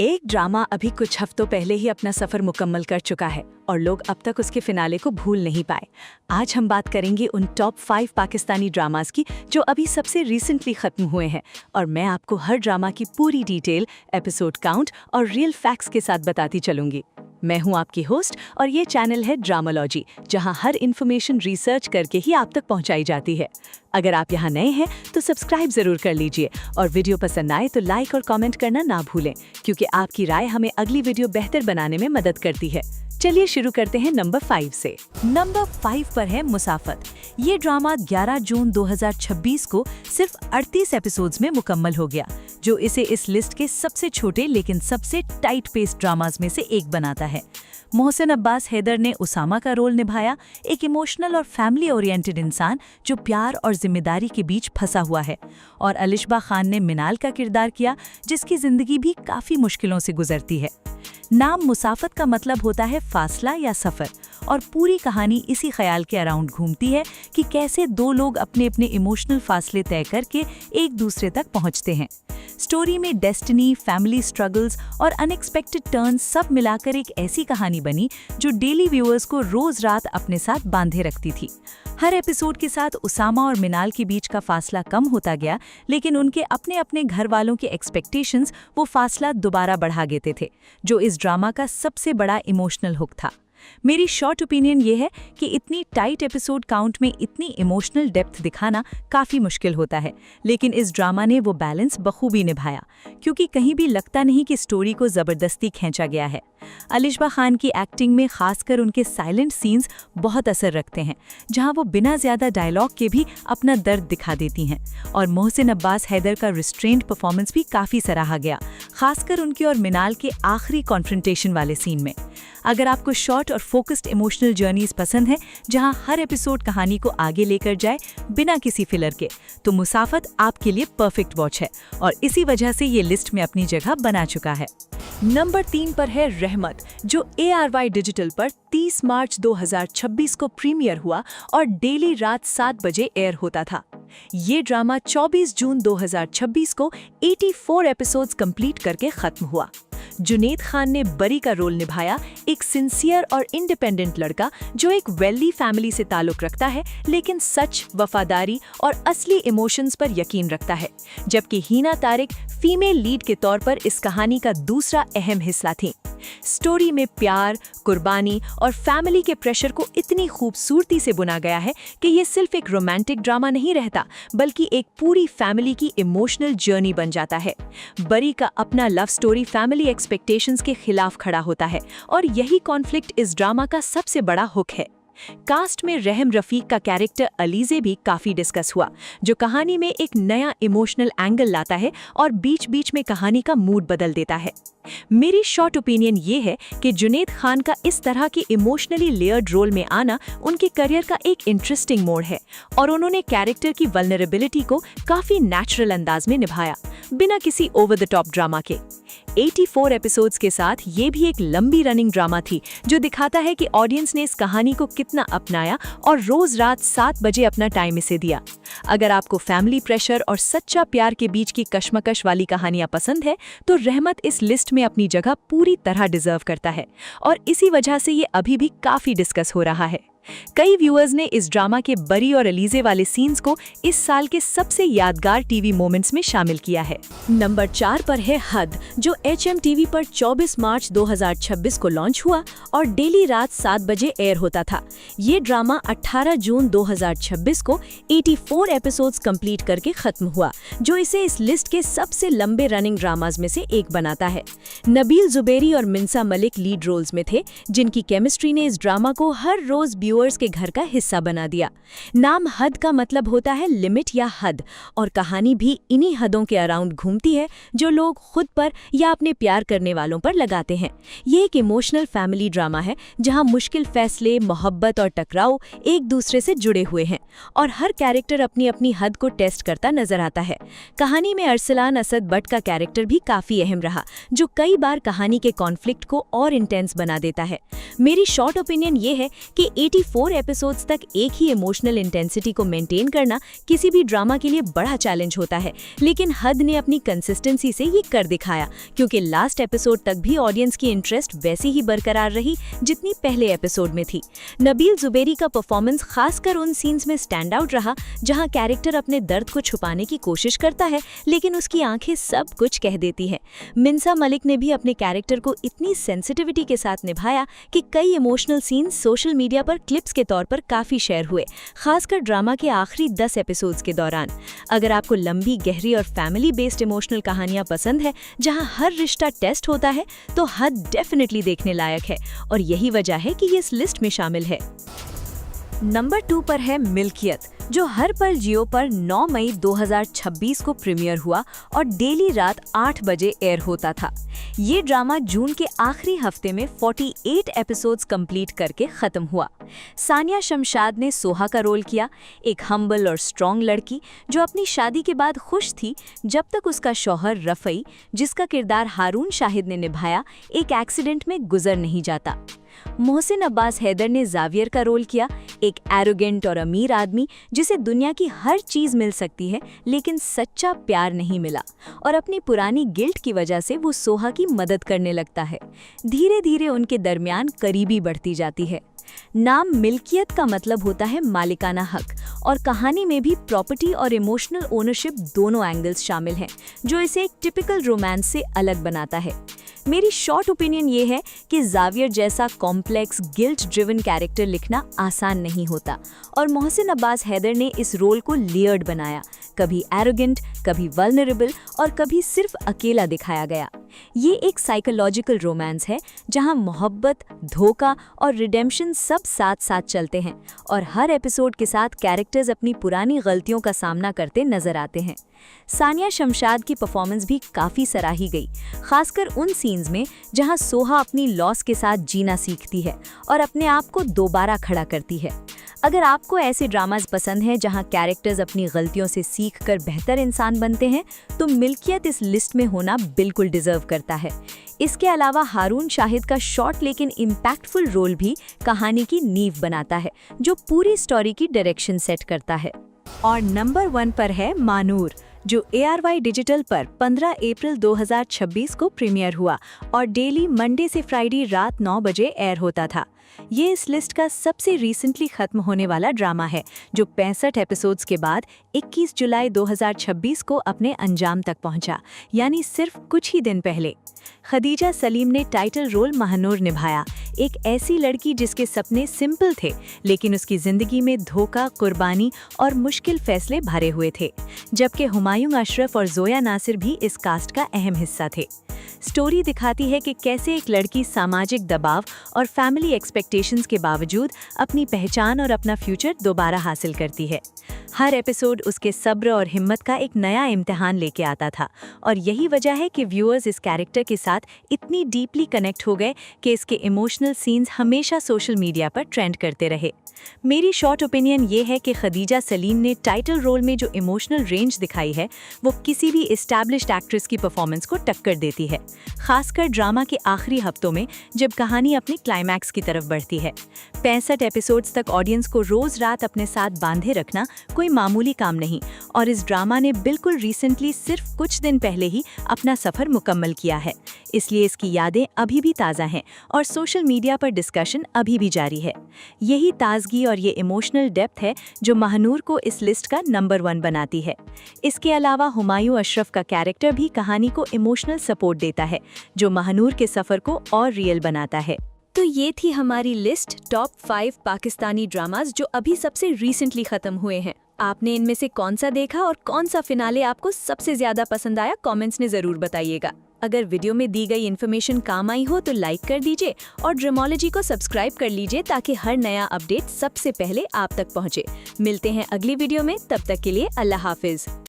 एक ड्रामा अभी कुछ हफ्तों पहले ही अपना सफर मुकम्मल कर चुका है और लोग अब तक उसके फिनाले को भूल नहीं पाए। आज हम बात करेंगे उन टॉप 5 पाकिस्तानी ड्रामास की जो अभी सबसे रिसेंटली खत्म हुए हैं, और मैं आपको हर ड्रामा की पूरी डिटेल, एपिसोड काउंट और रियल फैक्ट्स के साथ बताती चलूंगी। मैं हूं आपकी होस्ट और ये चैनल है ड्रामालॉजी, जहां हर इन्फॉर्मेशन रिसर्च करके ही आप तक पहुंचाई जाती है। अगर आप यहां नए हैं तो सब्सक्राइब जरूर कर लीजिए और वीडियो पसंद आए तो लाइक और कमेंट करना ना भूलें, क्योंकि आपकी राय हमें अगली वीडियो बेहतर बनाने में मदद करती है। चलिए शुरू करते हैं नंबर 5 से। नंबर 5 पर है मुसाफत। ये ड्रामा 11 जून 2026 को सिर्फ 38 एपिसोड्स में मुकम्मल हो गया, जो इसे इस लिस्ट के सबसे छोटे लेकिन सबसे टाइट पेस ड्रामास में से एक बनाता है। मोहसिन अब्बास हैदर ने उसामा का रोल निभाया, एक इमोशनल और फैमिली ओरिएंटेड इंसान जो प्यार और जिम्मेदारी के बीच फंसा हुआ है, और अलिशबा खान ने मिनाल का किरदार किया, जिसकी जिंदगी भी काफी मुश्किलों से गुजरती है। नाम मुसाफत का मतलब होता है फासला या सफ़र, और पूरी कहानी इसी ख्याल के अराउंड घूमती है कि कैसे दो लोग अपने अपने इमोशनल फासले तय करके एक दूसरे तक पहुंचते हैं। स्टोरी में डेस्टिनी, फैमिली स्ट्रगल्स और अनएक्सपेक्टेड टर्न्स सब मिलाकर एक ऐसी कहानी बनी जो डेली व्यूअर्स को रोज रात अपने साथ बांधे रखती थी। हर एपिसोड के साथ उसामा और मिनाल के बीच का फासला कम होता गया, लेकिन उनके अपने अपने घर वालों के एक्सपेक्टेशंस वो फासला दोबारा बढ़ा देते थे, जो इस ड्रामा का सबसे बड़ा इमोशनल हुक था। मेरी शॉर्ट ओपिनियन ये है कि इतनी टाइट एपिसोड काउंट में इतनी इमोशनल डेप्थ दिखाना काफ़ी मुश्किल होता है, लेकिन इस ड्रामा ने वो बैलेंस बखूबी निभाया, क्योंकि कहीं भी लगता नहीं कि स्टोरी को ज़बरदस्ती खींचा गया है। अलिशबा खान की एक्टिंग में खासकर उनके साइलेंट सीन्स बहुत असर रखते हैं, जहां वो बिना ज़्यादा डायलॉग के भी अपना दर्द दिखा देती हैं, और मोहसिन अब्बास हैदर का रिस्ट्रेंट परफॉर्मेंस भी काफ़ी सराहा गया, खासकर उनके और मिनाल के आखिरी कॉन्फ्रंटेशन वाले सीन में। अगर आपको शॉर्ट और फोकस्ड इमोशनल जर्नीज पसंद है, जहां हर एपिसोड कहानी को आगे लेकर जाए बिना किसी फिलर के, तो मुसाफत आपके लिए परफेक्ट वॉच है, और इसी वजह से ये लिस्ट में अपनी जगह बना चुका है। नंबर 3 पर है रहमत, जो ARY डिजिटल पर 30 मार्च 2026 को प्रीमियर हुआ और डेली रात 7 बजे एयर होता था। ये ड्रामा 24 जून 2026 को 84 एपिसोड्स कंप्लीट करके खत्म हुआ। जुनैद खान ने बरी का रोल निभाया, एक सिंसियर और इंडिपेंडेंट लड़का जो एक वेल्दी फैमिली से ताल्लुक रखता है, लेकिन सच, वफादारी और असली इमोशंस पर यकीन रखता है, जबकि हीना तारिक फीमेल लीड के तौर पर इस कहानी का दूसरा अहम हिस्सा थी। स्टोरी में प्यार, कुर्बानी और फैमिली के प्रेशर को इतनी खूबसूरती से बुना गया है कि ये सिर्फ एक रोमांटिक ड्रामा नहीं रहता, बल्कि एक पूरी फैमिली की इमोशनल जर्नी बन जाता है। बरी का अपना लव स्टोरी फैमिली एक्सपेक्टेशंस के खिलाफ खड़ा होता है, और यही कॉन्फ्लिक्ट इस ड्रामा का सबसे बड़ा हुक है। कास्ट में रहम रफीक का कैरेक्टर अलीज़े भी काफ़ी डिस्कस हुआ, जो कहानी में एक नया इमोशनल एंगल लाता है और बीच बीच में कहानी का मूड बदल देता है। मेरी शॉर्ट ओपिनियन ये है कि जुनैद खान का इस तरह के इमोशनली लेयर्ड रोल में आना उनके करियर का एक इंटरेस्टिंग मोड़ है, और उन्होंने कैरेक्टर की वल्नरेबिलिटी को काफ़ी नेचुरल अंदाज में निभाया, बिना किसी ओवर द टॉप ड्रामा के। 84 एपिसोड्स के साथ ये भी एक लंबी रनिंग ड्रामा थी, जो दिखाता है कि ऑडियंस ने इस कहानी को कितना अपनाया और रोज रात 7 बजे अपना टाइम इसे दिया। अगर आपको फैमिली प्रेशर और सच्चा प्यार के बीच की कश्मकश वाली कहानियां पसंद है, तो रहमत इस लिस्ट में अपनी जगह पूरी तरह डिजर्व करता है, और इसी वजह से ये अभी भी काफी डिस्कस हो रहा है। कई व्यूअर्स ने इस ड्रामा के बरी और अलीज़े वाले सीन्स को इस साल के सबसे यादगार टीवी मोमेंट्स में शामिल किया है। नंबर 4 पर है हद, जो HMTV पर 24 मार्च 2026 को लॉन्च हुआ और डेली रात 7 बजे एयर होता था। ये ड्रामा 18 जून 2026 को 84 एपिसोड्स कंप्लीट करके खत्म हुआ, जो इसे इस लिस्ट के सबसे लंबे रनिंग ड्रामाज में से एक बनाता है। नबील जुबैरी और मिन्सा मलिक लीड रोल्स में थे, जिनकी केमिस्ट्री ने इस ड्रामा को हर रोज व्यूअर्स के घर का हिस्सा बना दिया। नाम हद का मतलब होता है लिमिट या हद, और कहानी भी इन्हीं हदों के अराउंड घूमती है जो लोग खुद पर या अपने प्यार करने वालों पर लगाते हैं। ये एक इमोशनल फैमिली ड्रामा है, जहां मुश्किल फैसले, मोहब्बत और टकराव एक दूसरे से जुड़े हुए हैं, और हर कैरेक्टर अपनी अपनी हद को टेस्ट करता नजर आता है। कहानी में अरसलान असद बट का कैरेक्टर भी काफी अहम रहा, जो कई बार कहानी के कॉन्फ्लिक्ट को और इंटेंस बना देता है। मेरी शॉर्ट ओपिनियन ये है कि 24 एपिसोड्स तक एक ही इमोशनल इंटेंसिटी को मेंटेन करना किसी भी ड्रामा के लिए बड़ा चैलेंज होता है, लेकिन हद ने अपनी कंसिस्टेंसी से ये कर दिखाया, क्योंकि लास्ट एपिसोड तक भी ऑडियंस की इंटरेस्ट वैसी ही बरकरार रही जितनी पहले एपिसोड में थी। नबील जुबैरी का परफॉर्मेंस खासकर उन सीन्स में स्टैंड आउट रहा जहां कैरेक्टर अपने दर्द को छुपाने की कोशिश करता है, लेकिन उसकी आंखें सब कुछ कह देती है। मिन्सा मलिक ने भी अपने कैरेक्टर को इतनी सेंसिटिविटी के साथ निभाया कि कई इमोशनल सीन्स सोशल मीडिया पर क्लिप्स के तौर पर काफी शेयर हुए, खासकर ड्रामा के आखिरी 10 एपिसोड्स के दौरान। अगर आपको लंबी, गहरी और फैमिली बेस्ड इमोशनल कहानियां पसंद है जहां हर रिश्ता टेस्ट होता है, तो हद डेफिनेटली देखने लायक है, और यही वजह है कि ये इस लिस्ट में शामिल है। नंबर 2 पर है मिल्कियत, जो हर पल जियो पर 9 मई 2026 को प्रीमियर हुआ और डेली रात 8 बजे एयर होता था। ये ड्रामा जून के आखिरी हफ्ते में 48 एपिसोड्स कंप्लीट करके खत्म हुआ। सानिया शमशाद ने सोहा का रोल किया, एक हम्बल और स्ट्रॉन्ग लड़की जो अपनी शादी के बाद खुश थी जब तक उसका शौहर रफ़ई, जिसका किरदार हारून शाहिद ने निभाया, एक एक्सीडेंट में गुजर नहीं जाता। मोहसिन अब्बास हैदर ने जावियर का रोल किया, एक एरोगेंट और अमीर आदमी जिसे दुनिया की हर चीज मिल सकती है लेकिन सच्चा प्यार नहीं मिला, और अपनी पुरानी गिल्ट की वजह से वो सोहा की मदद करने लगता है। धीरे धीरे उनके दरमियान करीबी बढ़ती जाती है। नाम मिल्कियत का मतलब होता है मालिकाना हक, और कहानी में भी प्रॉपर्टी और इमोशनल ओनरशिप दोनों एंगल्स शामिल हैं, जो इसे एक टिपिकल रोमांस से अलग बनाता है। मेरी शॉर्ट ओपिनियन ये है कि जावियर जैसा कॉम्प्लेक्स, गिल्ट ड्रिवन कैरेक्टर लिखना आसान नहीं होता, और मोहसिन अब्बास हैदर ने इस रोल को लेयर्ड बनाया। कभी एरोगेंट, कभी वल्नरेबल और कभी सिर्फ अकेला दिखाया गया। ये एक साइकोलॉजिकल रोमांस है जहां मोहब्बत, धोखा और रिडेम्पशन सब साथ साथ चलते हैं, और हर एपिसोड के साथ कैरेक्टर्स अपनी पुरानी गलतियों का सामना करते नजर आते हैं। सानिया शमशाद की परफॉर्मेंस भी काफ़ी सराही गई, खासकर उन सीन्स में जहां सोहा अपनी लॉस के साथ जीना सीखती है और अपने आप को दोबारा खड़ा करती है। अगर आपको ऐसे ड्रामाज पसंद हैं जहां कैरेक्टर्स अपनी गलतियों से सीखकर बेहतर इंसान बनते हैं, तो मिल्कियत इस लिस्ट में होना बिल्कुल डिजर्व करता है। इसके अलावा हारून शाहिद का शॉर्ट लेकिन इम्पैक्टफुल रोल भी कहानी की नींव बनाता है, जो पूरी स्टोरी की डायरेक्शन सेट करता है। और नंबर 1 पर है मानूर, जो ARY डिजिटल पर 15 अप्रैल 2026 को प्रीमियर हुआ और डेली मंडे से फ्राइडे रात 9 बजे एयर होता था। ये इस लिस्ट का सबसे रिसेंटली खत्म होने वाला ड्रामा है, जो 65 एपिसोड्स के बाद 21 जुलाई 2026 को अपने अंजाम तक पहुंचा, यानी सिर्फ कुछ ही दिन पहले। खदीजा सलीम ने टाइटल रोल महानूर निभाया, एक ऐसी लड़की जिसके सपने सिंपल थे लेकिन उसकी जिंदगी में धोखा, कुर्बानी और मुश्किल फैसले भरे हुए थे, जबकि हुमायूं अशरफ और जोया नासिर भी इस कास्ट का अहम हिस्सा थे। स्टोरी दिखाती है कि कैसे एक लड़की सामाजिक दबाव और फैमिली एक्सपेक्टेशंस के बावजूद अपनी पहचान और अपना फ्यूचर दोबारा हासिल करती है। हर एपिसोड उसके सब्र और हिम्मत का एक नया इम्तिहान लेके आता था, और यही वजह है कि व्यूअर्स इस कैरेक्टर के साथ इतनी डीपली कनेक्ट हो गए कि इसके इमोशनल सीन्स हमेशा सोशल मीडिया पर ट्रेंड करते रहे। मेरी शॉर्ट ओपिनियन ये है कि खदीजा सलीम ने टाइटल रोल में जो इमोशनल रेंज दिखाई है, वो किसी भी एस्टैब्लिश्ड एक्ट्रेस की परफॉर्मेंस को टक्कर देती है, खासकर ड्रामा के आखिरी हफ्तों में जब कहानी अपनी क्लाइमैक्स की तरफ बढ़ती है। 65 एपिसोड्स तक ऑडियंस को रोज रात अपने साथ बांधे रखना कोई मामूली काम नहीं, और इस ड्रामा ने बिल्कुल रिसेंटली सिर्फ कुछ दिन पहले ही अपना सफर मुकम्मल किया है, इसलिए इसकी यादें अभी भी ताज़ा हैं और सोशल मीडिया पर डिस्कशन अभी भी जारी है। यही ताजगी और ये इमोशनल डेप्थ है जो महानूर को इस लिस्ट का नंबर 1 बनाती है। इसके अलावा हुमायूं अशरफ का कैरेक्टर भी कहानी को इमोशनल सपोर्ट देता है, जो महानूर के सफर को और रियल बनाता है। तो ये थी हमारी लिस्ट टॉप 5 पाकिस्तानी ड्रामास जो अभी सबसे रिसेंटली खत्म हुए हैं। आपने इनमें से कौन सा देखा और कौन सा फिनाले आपको सबसे ज्यादा पसंद आया, कमेंट्स में जरूर बताइएगा। अगर वीडियो में दी गई इन्फॉर्मेशन काम आई हो तो लाइक कर दीजिए और ड्रामोलॉजी को सब्सक्राइब कर लीजिए ताकि हर नया अपडेट सबसे पहले आप तक पहुंचे। मिलते हैं अगली वीडियो में, तब तक के लिए अल्लाह हाफिज।